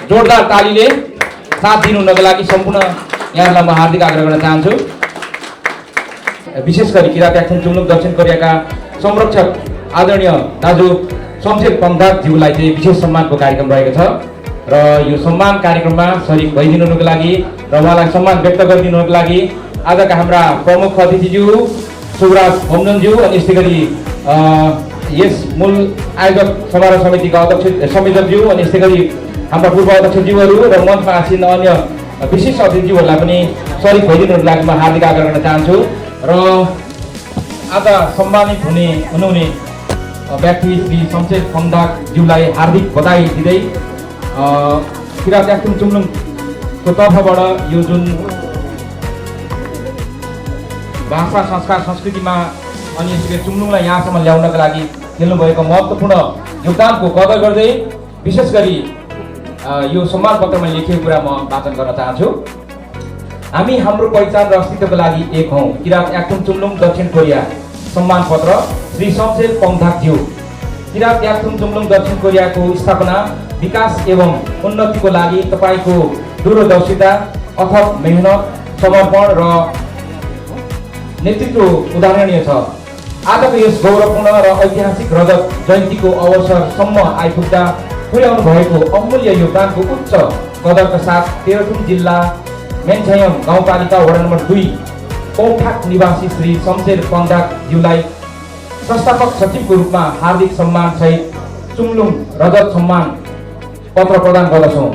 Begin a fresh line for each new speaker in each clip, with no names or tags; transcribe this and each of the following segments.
जोरदार तालीले साथ दिनुहुनको लागि सम्पूर्ण यहाँहरूलाई म हार्दिक आग्रह गर्न चाहन्छु। विशेष गरी किरात याक्थुङ चुम्लुङ दक्षिण कोरियाका संरक्षक आदरणीय दाजु शमशेर पङ्धाकज्यूलाई चाहिँ विशेष सम्मानको कार्यक्रम रहेको छ र यो सम्मान कार्यक्रममा सरिक भइदिनुको लागि र उहाँलाई सम्मान व्यक्त गरिदिनुको लागि आजका हाम्रा प्रमुख अतिथिज्यू सुब्राज भोमजनज्यू अनि यस्तै गरी यस मूल आयोजक समारोह समितिका अध्यक्ष संयोजकज्यू अनि यस्तै गरी हाम्रा पूर्व अध्यक्षज्यूहरू र मञ्चमा आसीन अन्य विशेष अतिथिज्यूहरूलाई पनि सरिक भइदिनुको लागि म हार्दिक आग्रह गर्न चाहन्छु र आज सम्मानित हुनुहुने व्यक्ति श्री शमशेर पङ्धाकज्यूलाई हार्दिक बधाई दिँदै किरात याक्थुङ चुम्लुङको तर्फबाट यो जुन भाषा संस्कार संस्कृतिमा अनि यसरी चुम्लुङलाई यहाँसम्म ल्याउनका लागि खेल्नुभएको महत्त्वपूर्ण योगदानको कदर गर्दै विशेष गरी यो सम्मान पत्रमा लेखिएको कुरा म वाचन गर्न चाहन्छु। हामी हाम्रो पहिचान र अस्तित्वको लागि एक हौँ। किरात याक्थुङ चुम्लुङ दक्षिण कोरिया सम्मान पत्र श्री शमशेर पङ्धाकज्यू। किरात याक्थुङ चुम्लुङ दक्षिण कोरियाको स्थापना विकास एवं उन्नतिको लागि तपाईँको दूरदर्शिता अथक मेहनत समर्पण र नेतृत्व उदाहरणीय छ। आजको यस गौरवपूर्ण र ऐतिहासिक रजत जयन्तीको अवसरसम्म आइपुग्दा पुर्याउनु भएको अमूल्य योगदानको उच्च कदरका साथ तेह्रथुम जिल्ला मेन्झायम गाउँपालिका वडा नम्बर 2 पौठाक निवासी श्री शमशेर पङ्धाकज्यूलाई संस्थापक सचिवको रूपमा हार्दिक सम्मानसहित चुम्लुङ रजत सम्मान पत्र प्रदान गर्दछौँ।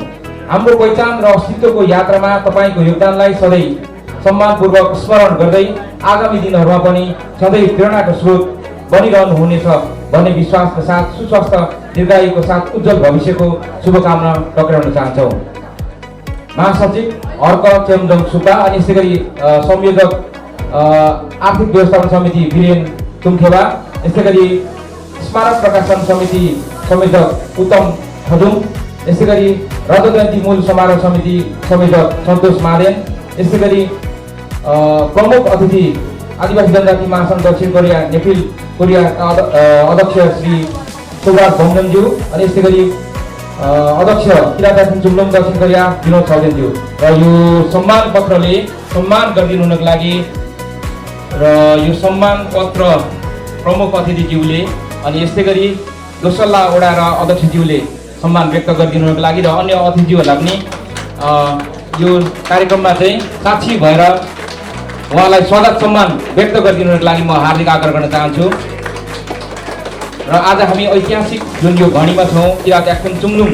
हाम्रो पहिचान र अस्तित्वको यात्रामा तपाईँको योगदानलाई सधैँ सम्मानपूर्वक स्मरण गर्दै आगामी दिनहरूमा पनि सधैँ प्रेरणाको स्रोत बनिरहनुहुनेछ भन्ने विश्वासका साथ सुस्वास्थ्य दीर्घायुको साथ उज्जवल भविष्यको शुभकामना टक्राउन चाहन्छौँ। महासचिव अर्क चेम्जोङ सुब्बा अनि यसै गरी संयोजक आर्थिक व्यवस्थापन समिति वीरेन तुम्खेवा, यसै गरी स्मारक प्रकाशन समिति संयोजक उत्तम खजुङ, यसै गरी रजत जयन्ती मूल समारोह समिति संयोजक सन्तोष मादेन, यसै गरी प्रमुख अतिथि आदिवासी जनजाति महासङ्घ दक्षिण कोरिया नेफिल कोरिया अध्यक्ष श्री सुब्राज भोमजनज्यू अनि यसै गरी अध्यक्ष किरात याक्थुङ चुम्लुङ दक्षिण कोरिया विनोद छौदेनज्यू र यो सम्मान पत्रले सम्मान गरिदिनुको लागि र यो सम्मान पत्र प्रमुख अतिथिज्यूले अनि यस्तै गरी दोसल्ला वडा र अध्यक्षज्यूले सम्मान व्यक्त गरिदिनुको लागि र अन्य अतिथिज्यूहरूलाई पनि यो कार्यक्रममा चाहिँ साक्षी भएर उहाँलाई स्वागत सम्मान व्यक्त गरिदिनुको लागि म हार्दिक आग्रह गर्न चाहन्छु। र आज हामी ऐतिहासिक जुन यो घडीमा छौँ, किरात याक्थुङ चुम्लुङ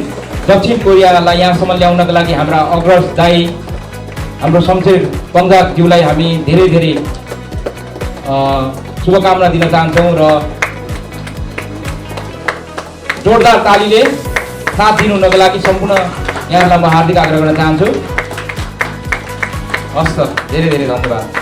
दक्षिण कोरियालाई यहाँसम्म ल्याउनका लागि हाम्रा अग्रज दाई हाम्रो शमशेर पङ्धाकज्यूलाई हामी धेरै धेरै शुभकामना दिन चाहन्छौँ र जोरदार तालीले साथ दिनुहुनको लागि सम्पूर्ण यहाँहरूलाई म हार्दिक आग्रह गर्न चाहन्छु। हस् त, धेरै धेरै धन्यवाद।